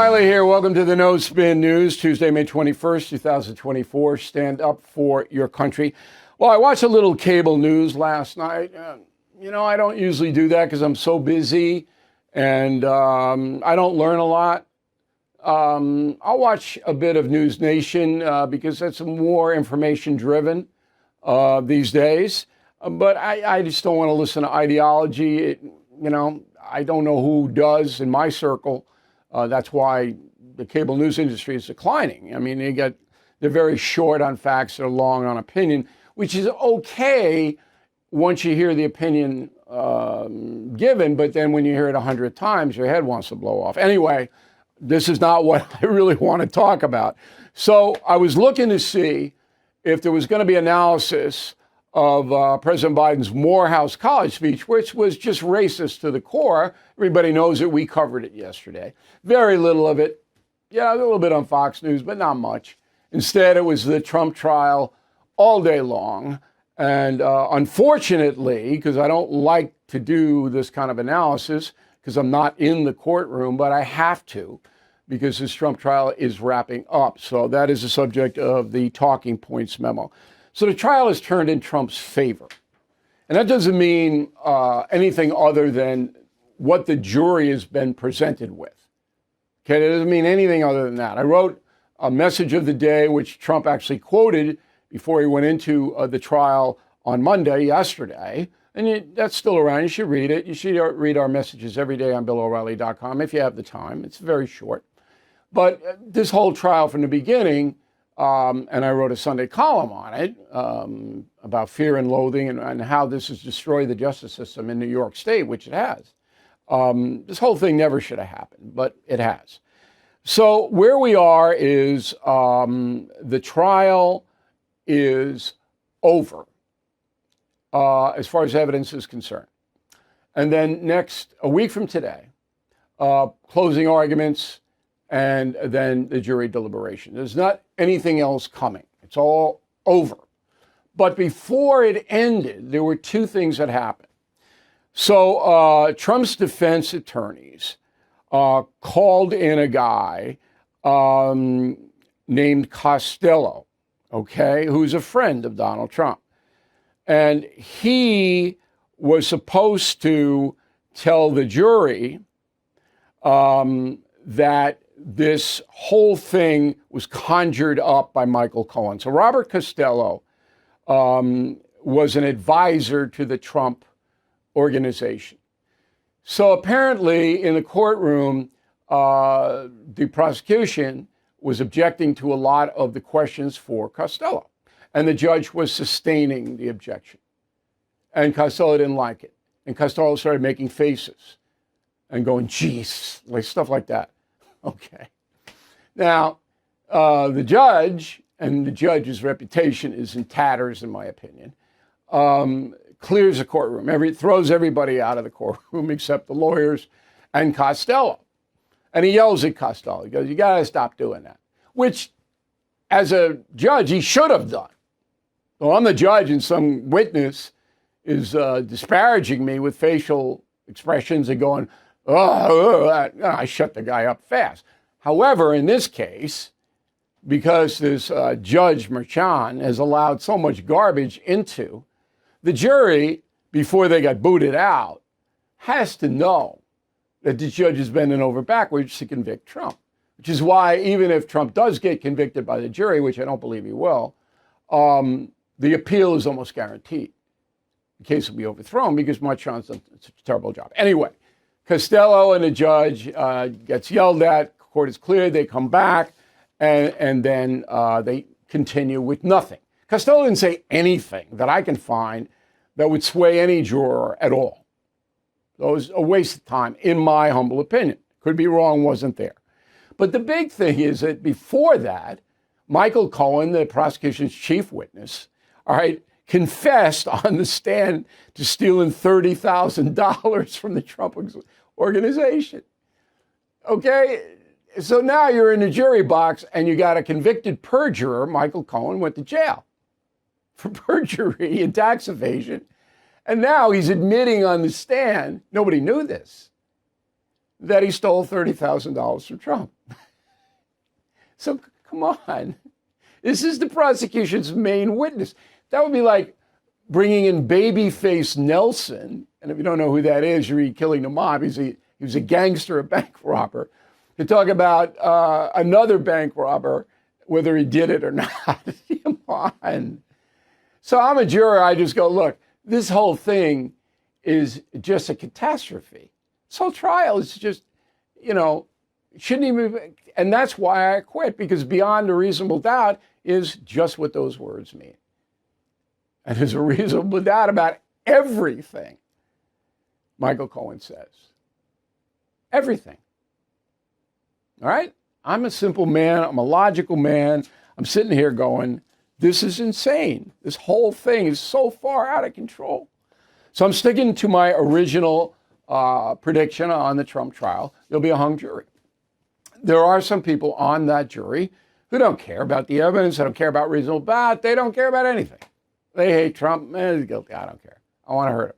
Reilly here. Welcome to the No Spin News, Tuesday, May 21st, 2024. Stand up for your country. Well, I watched a little cable news last night. I don't usually do that because I'm so busy and I don't learn a lot. I'll watch a bit of NewsNation because that's more information driven these days. But I just don't want to listen to ideology. I don't know who does in my circle. That's why the cable news industry is declining. I mean, they're very short on facts, they're long on opinion, which is okay once you hear the opinion given, but then when you hear it 100 times, your head wants to blow off. Anyway, this is not what I really want to talk about. So I was looking to see if there was going to be analysis of President Biden's Morehouse College speech, which was just racist to the core. Everybody knows it. We covered it yesterday. Very little of it. Yeah, a little bit on Fox News, but not much. Instead, it was the Trump trial all day long. And unfortunately, because I don't like to do this kind of analysis, because I'm not in the courtroom, but I have to, because this Trump trial is wrapping up. So that is the subject of the talking points memo. So the trial is turned in Trump's favor. And that doesn't mean anything other than what the jury has been presented with. Okay, it doesn't mean anything other than that. I wrote a message of the day, which Trump actually quoted before he went into the trial on Monday, yesterday. And that's still around. You should read it. You should read our messages every day on BillO'Reilly.com if you have the time. It's very short. But this whole trial from the beginning, and I wrote a Sunday column on it about fear and loathing and how this has destroyed the justice system in New York State, which it has. This whole thing never should have happened, but it has. So where we are is the trial is over as far as evidence is concerned. And then a week from today, closing arguments, and then the jury deliberation. There's not anything else coming. It's all over. But before it ended, there were two things that happened. So Trump's defense attorneys called in a guy named Costello, okay, who's a friend of Donald Trump. And he was supposed to tell the jury that this whole thing was conjured up by Michael Cohen. So Robert Costello was an advisor to the Trump organization. So apparently in the courtroom, the prosecution was objecting to a lot of the questions for Costello. And the judge was sustaining the objection. And Costello didn't like it. And Costello started making faces and going, geez, like stuff like that. Okay. Now, the judge, and the judge's reputation is in tatters, in my opinion, clears the courtroom, throws everybody out of the courtroom except the lawyers and Costello. And he yells at Costello. He goes, you got to stop doing that, which as a judge, he should have done. So I'm the judge and some witness is disparaging me with facial expressions and going, I shut the guy up fast. However, in this case, because this Judge Merchan has allowed so much garbage into, the jury, before they got booted out, has to know that the judge is bending over backwards to convict Trump, which is why even if Trump does get convicted by the jury, which I don't believe he will, the appeal is almost guaranteed. The case will be overthrown because Merchan's done such a terrible job. Anyway, Costello and the judge gets yelled at, court is cleared, they come back, and then they continue with nothing. Costello didn't say anything that I can find that would sway any juror at all. So it was a waste of time, in my humble opinion. Could be wrong, wasn't there. But the big thing is that before that, Michael Cohen, the prosecution's chief witness, all right, confessed on the stand to stealing $30,000 from the Trump organization. Okay, so now you're in the jury box and you got a convicted perjurer. Michael Cohen went to jail for perjury and tax evasion. And now he's admitting on the stand, nobody knew this, that he stole $30,000 from Trump. So come on. This is the prosecution's main witness. That would be like bringing in Babyface Nelson. And if you don't know who that is, you read Killing the Mob. He was a gangster, a bank robber. To talk about another bank robber, whether he did it or not. Come on. So I'm a juror. I just go, look, this whole thing is just a catastrophe. This whole trial is just, shouldn't even, and that's why I quit, because beyond a reasonable doubt is just what those words mean. And there's a reasonable doubt about everything Michael Cohen says. Everything. All right? I'm a simple man. I'm a logical man. I'm sitting here going, this is insane. This whole thing is so far out of control. So I'm sticking to my original prediction on the Trump trial. There'll be a hung jury. There are some people on that jury who don't care about the evidence. They don't care about reasonable doubt. They don't care about anything. They hate Trump. He's guilty. I don't care. I want to hurt him.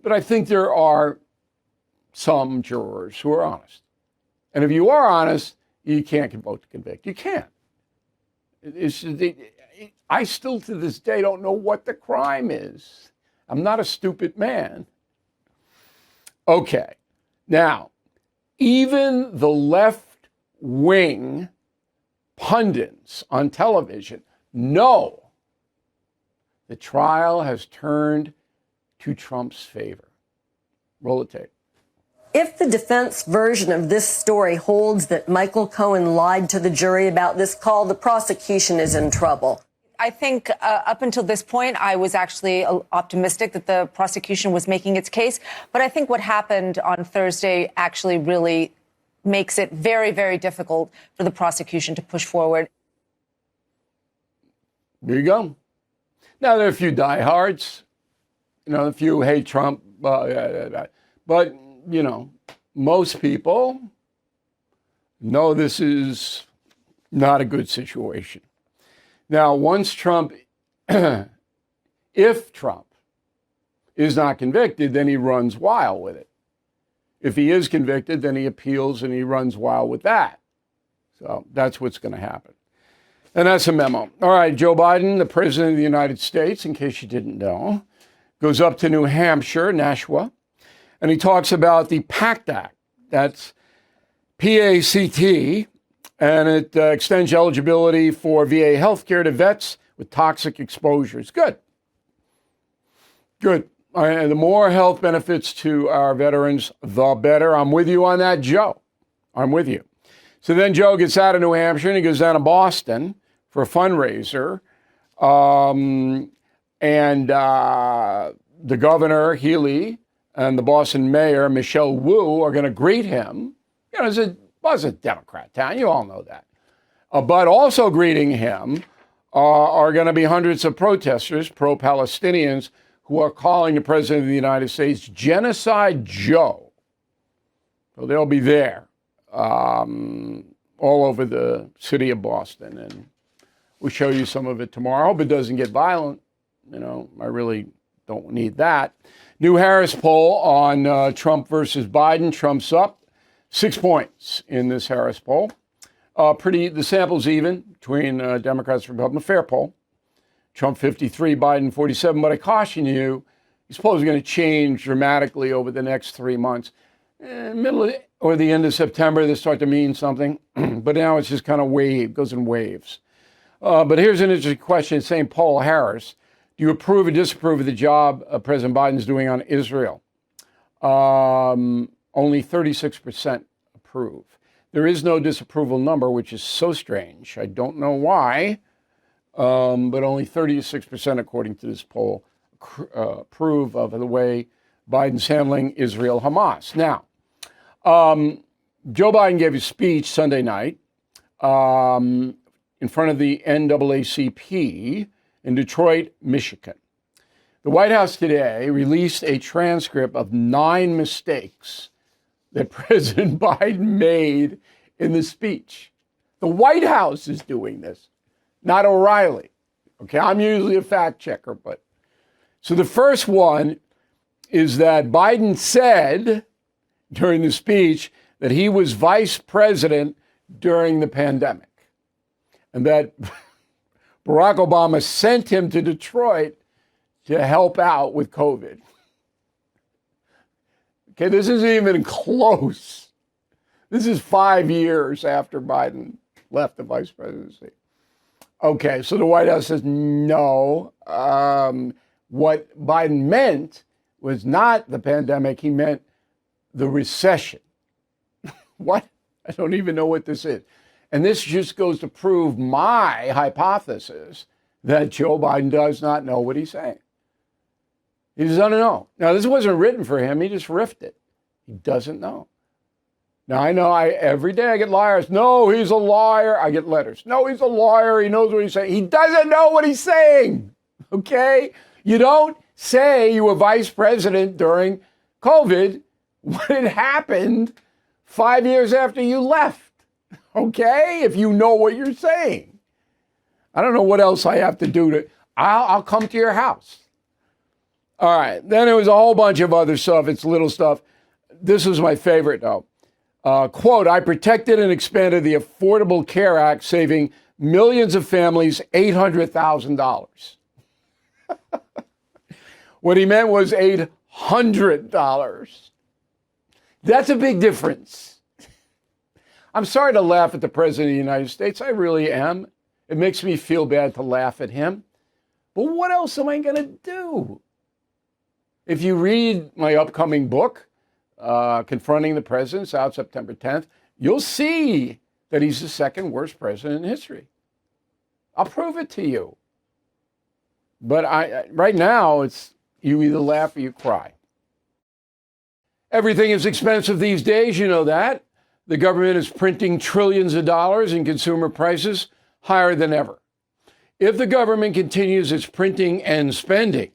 But I think there are some jurors who are honest. And if you are honest, you can't vote to convict. You can't. I still to this day don't know what the crime is. I'm not a stupid man. Okay. Now, even the left-wing pundits on television know the trial has turned to Trump's favor. Roll the tape. If the defense version of this story holds that Michael Cohen lied to the jury about this call, the prosecution is in trouble. I think up until this point, I was actually optimistic that the prosecution was making its case. But I think what happened on Thursday actually really makes it very, very difficult for the prosecution to push forward. There you go. Now, there are a few diehards, a few who hate Trump, but, most people know this is not a good situation. Now, once Trump, if Trump is not convicted, then he runs wild with it. If he is convicted, then he appeals and he runs wild with that. So that's what's going to happen. And that's a memo. All right, Joe Biden, the president of the United States, in case you didn't know, goes up to New Hampshire, Nashua, and he talks about the PACT Act. That's PACT, and it extends eligibility for VA health care to vets with toxic exposures. Good. Good. And the more health benefits to our veterans, the better. I'm with you on that, Joe. I'm with you. So then Joe gets out of New Hampshire and he goes down to Boston for a fundraiser. The governor, Healy, and the Boston mayor, Michelle Wu, are going to greet him. It's a Democrat town. You all know that. But also greeting him are going to be hundreds of protesters, pro-Palestinians, who are calling the president of the United States Genocide Joe. So they'll be there all over the city of Boston. And we'll show you some of it tomorrow. I hope it doesn't get violent. I really don't need that. New Harris poll on Trump versus Biden. Trump's up 6 points in this Harris poll. The sample's even between Democrats and Republicans. Fair poll. Trump 53, Biden 47. But I caution you, these polls are going to change dramatically over the next 3 months. Middle or the end of September, they start to mean something. But now it's just kind of goes in waves. But here's an interesting question. Same poll, Harris. Do you approve or disapprove of the job President Biden's doing on Israel? Only 36% approve. There is no disapproval number, which is so strange. I don't know why, but only 36%, according to this poll, approve of the way Biden's handling Israel-Hamas. Now, Joe Biden gave a speech Sunday night in front of the NAACP in Detroit, Michigan. The White House today released a transcript of 9 mistakes that President Biden made in the speech. The White House is doing this, not O'Reilly. Okay, I'm usually a fact checker, but. So the first one is that Biden said during the speech that he was vice president during the pandemic. and that Barack Obama sent him to Detroit to help out with COVID. Okay, this isn't even close. This is 5 years after Biden left the vice presidency. Okay, so the White House says no. What Biden meant was not the pandemic. He meant the recession. What? I don't even know what this is. And this just goes to prove my hypothesis that Joe Biden does not know what he's saying. He doesn't know. Now, this wasn't written for him. He just riffed it. He doesn't know. Now, I know every day I get liars. No, he's a liar. I get letters. No, he's a liar. He knows what he's saying. He doesn't know what he's saying. Okay? You don't say you were vice president during COVID when it happened 5 years after you left. Okay? If you know what you're saying. I don't know what else I have to do to. I'll come to your house. All right. Then there was a whole bunch of other stuff. It's little stuff. This was my favorite, though. Quote, I protected and expanded the Affordable Care Act, saving millions of families $800,000. What he meant was $800. That's a big difference. I'm sorry to laugh at the President of the United States. I really am. It makes me feel bad to laugh at him. But what else am I going to do? If you read my upcoming book, Confronting the President, out September 10th, you'll see that he's the second worst president in history. I'll prove it to you. But right now, it's you either laugh or you cry. Everything is expensive these days, you know that. The government is printing trillions of dollars and consumer prices higher than ever. If the government continues its printing and spending,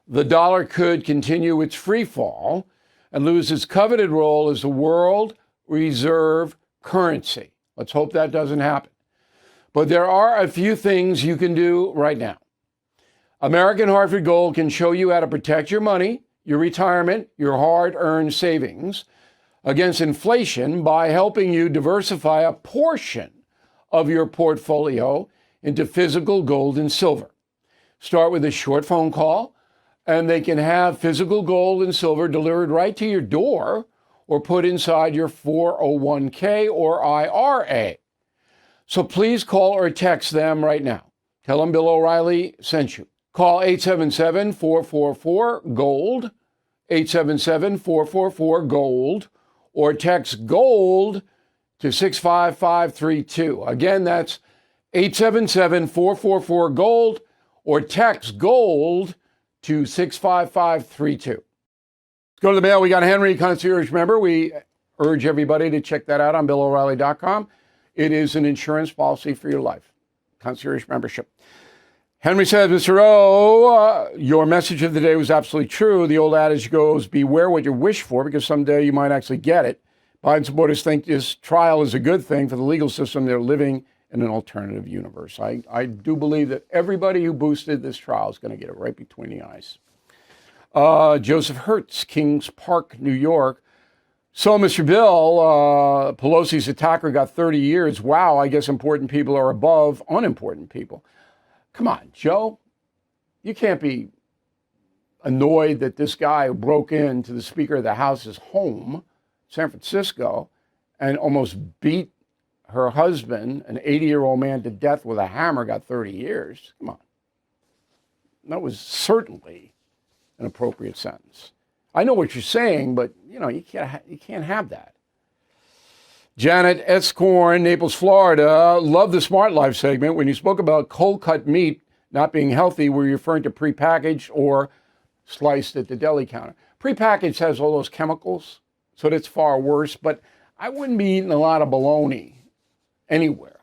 the dollar could continue its free fall and lose its coveted role as the world reserve currency. Let's hope that doesn't happen. But there are a few things you can do right now. American Hartford Gold can show you how to protect your money, your retirement, your hard-earned savings against inflation by helping you diversify a portion of your portfolio into physical gold and silver. Start with a short phone call, and they can have physical gold and silver delivered right to your door or put inside your 401k or IRA. So please call or text them right now. Tell them Bill O'Reilly sent you. Call 877-444-GOLD, 877-444-GOLD, or text GOLD to 65532. Again, that's 877-444-GOLD, or text GOLD to 65532. Let's go to the mail. We got Henry, concierge member. We urge everybody to check that out on BillO'Reilly.com. It is an insurance policy for your life. Concierge membership. Henry says, Mr. O, your message of the day was absolutely true. The old adage goes, beware what you wish for, because someday you might actually get it. Biden supporters think this trial is a good thing for the legal system. They're living in an alternative universe. I do believe that everybody who boosted this trial is going to get it right between the eyes. Joseph Hertz, Kings Park, New York. So, Mr. Bill, Pelosi's attacker got 30 years. Wow, I guess important people are above unimportant people. Come on, Joe. You can't be annoyed that this guy broke into the Speaker of the House's home, San Francisco, and almost beat her husband, an 80-year-old man, to death with a hammer, got 30 years. Come on. That was certainly an appropriate sentence. I know what you're saying, but, you can't have that. Janet Escorn, Naples, Florida. Love the Smart Life segment. When you spoke about cold-cut meat not being healthy, were you referring to prepackaged or sliced at the deli counter? Prepackaged has all those chemicals, so that's far worse, but I wouldn't be eating a lot of bologna anywhere.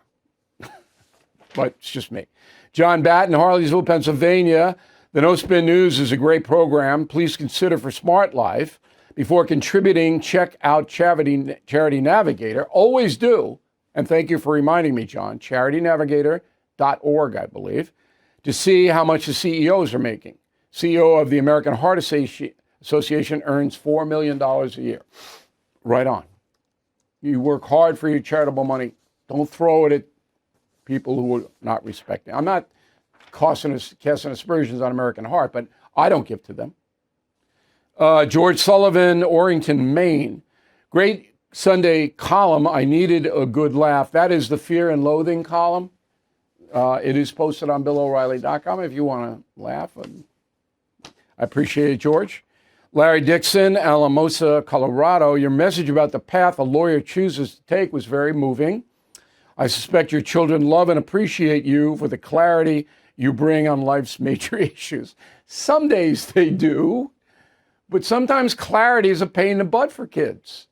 But it's just me. John Batten, Harleysville, Pennsylvania. The No Spin News is a great program. Please consider for Smart Life. Before contributing, check out Charity Navigator. Always do. And thank you for reminding me, John. CharityNavigator.org, I believe, to see how much the CEOs are making. CEO of the American Heart Association earns $4 million a year. Right on. You work hard for your charitable money. Don't throw it at people who are not respecting. I'm not casting aspersions on American Heart, but I don't give to them. George Sullivan, Orrington, Maine. Great Sunday column. I needed a good laugh. That is the Fear and Loathing column. It is posted on BillO'Reilly.com if you want to laugh. I appreciate it, George. Larry Dixon, Alamosa, Colorado. Your message about the path a lawyer chooses to take was very moving. I suspect your children love and appreciate you for the clarity you bring on life's major issues. Some days they do, but sometimes clarity is a pain in the butt for kids.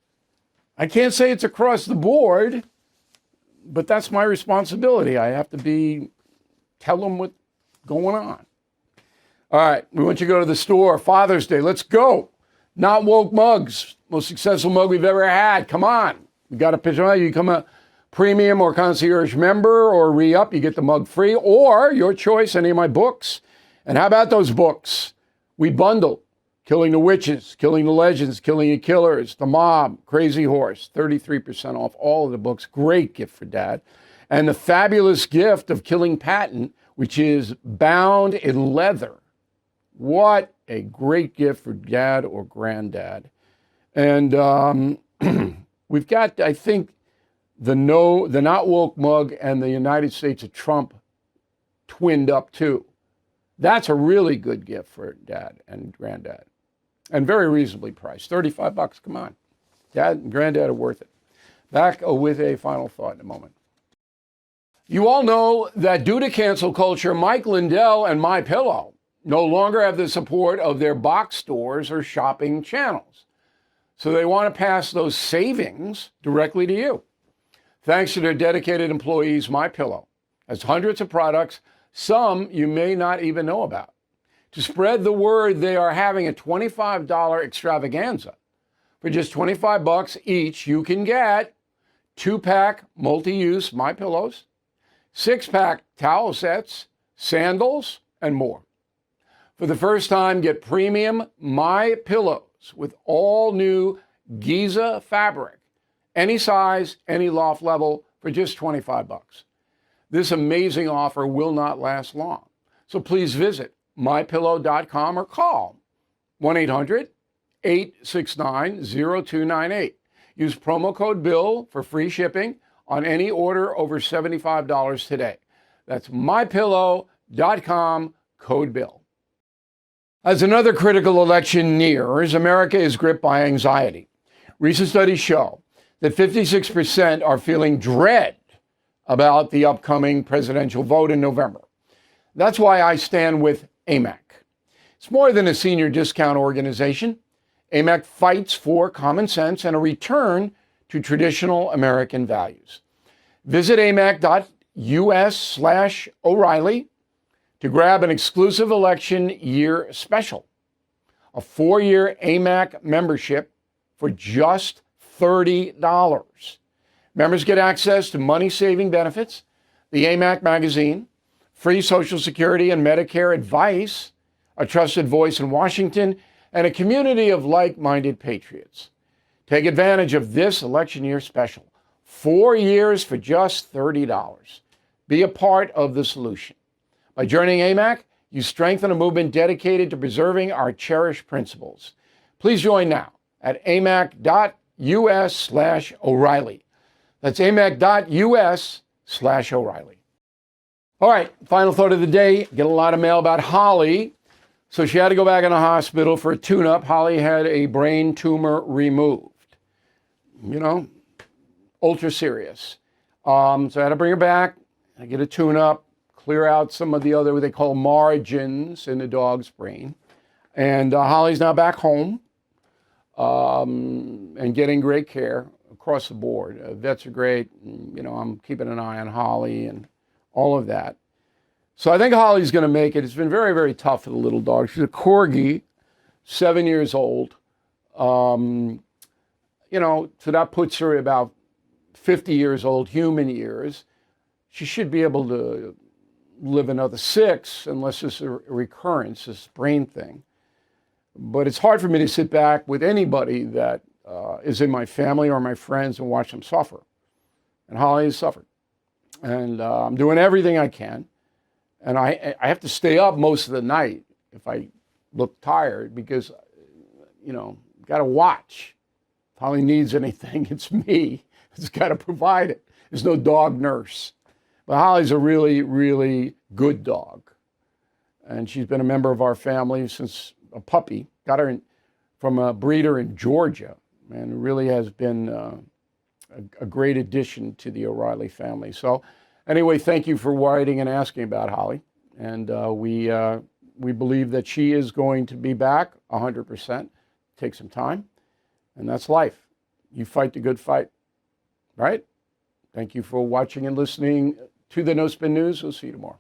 I can't say it's across the board, but that's my responsibility. I have to tell them what's going on. All right, we want you to go to the store. Father's Day, let's go. Not Woke mugs, most successful mug we've ever had. Come on. You got a picture. You become a premium or concierge member or re-up. You get the mug free, or your choice, any of my books. And how about those books? We bundle Killing the Witches, Killing the Legends, Killing the Killers, The Mob, Crazy Horse, 33% off all of the books. Great gift for Dad. And the fabulous gift of Killing Patton, which is bound in leather. What a great gift for Dad or Granddad. And we've got, I think, the Not Woke mug and the United States of Trump twinned up too. That's a really good gift for Dad and Granddad. And very reasonably priced. $35, come on. Dad and Granddad are worth it. Back with a final thought in a moment. You all know that due to cancel culture, Mike Lindell and MyPillow no longer have the support of their box stores or shopping channels. So they want to pass those savings directly to you. Thanks to their dedicated employees, MyPillow has hundreds of products, some you may not even know about. To spread the word, they are having a $25 extravaganza. For just $25 each, you can get 2-pack multi-use MyPillows, 6-pack towel sets, sandals, and more. For the first time, get premium MyPillows with all new Giza fabric, any size, any loft level, for just $25. This amazing offer will not last long. So please visit MyPillow.com or call 1-800-869-0298. Use promo code BILL for free shipping on any order over $75 today. That's MyPillow.com, code BILL. As another critical election nears, America is gripped by anxiety. Recent studies show that 56% are feeling dread about the upcoming presidential vote in November. That's why I stand with AMAC. It's more than a senior discount organization. AMAC fights for common sense and a return to traditional American values. Visit amac.us/O'Reilly to grab an exclusive election year special, a 4-year AMAC membership for just $30. Members get access to money-saving benefits, the AMAC magazine, free Social Security and Medicare advice, a trusted voice in Washington, and a community of like-minded patriots. Take advantage of this election year special. 4 years for just $30. Be a part of the solution. By joining AMAC, you strengthen a movement dedicated to preserving our cherished principles. Please join now at amac.us/O'Reilly. That's amac.us/O'Reilly. All right, final thought of the day. Get a lot of mail about Holly. So she had to go back in the hospital for a tune-up. Holly had a brain tumor removed. You know, ultra serious. So I had to bring her back. I get a tune-up, clear out some of the other, what they call margins in the dog's brain. And Holly's now back home and getting great care across the board. Vets are great. You know, I'm keeping an eye on Holly and all of that. So I think Holly's going to make it. It's been very, very tough for the little dog. She's a corgi, 7 years old. You know, so that puts her about 50 years old, human years. She should be able to live another 6 unless it's a recurrence, this brain thing. But it's hard for me to sit back with anybody that is in my family or my friends and watch them suffer. And Holly has suffered. And I'm doing everything I can. And I have to stay up most of the night if I look tired because, got to watch. If Holly needs anything, it's me that's got to provide it. There's no dog nurse. But Holly's a really, really good dog. And she's been a member of our family since a puppy. Got her from a breeder in Georgia, and really has been a great addition to the O'Reilly family. So anyway, thank you for writing and asking about Holly. And we believe that she is going to be back 100%. Take some time, and that's life. You fight the good fight, right? Thank you for watching and listening to the No Spin News. We'll see you tomorrow.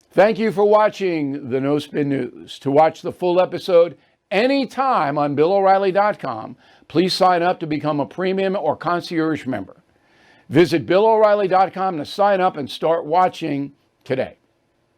Thank you for watching the No Spin News. To watch the full episode anytime on BillO'Reilly.com, please sign up to become a premium or concierge member. Visit BillO'Reilly.com to sign up and start watching today.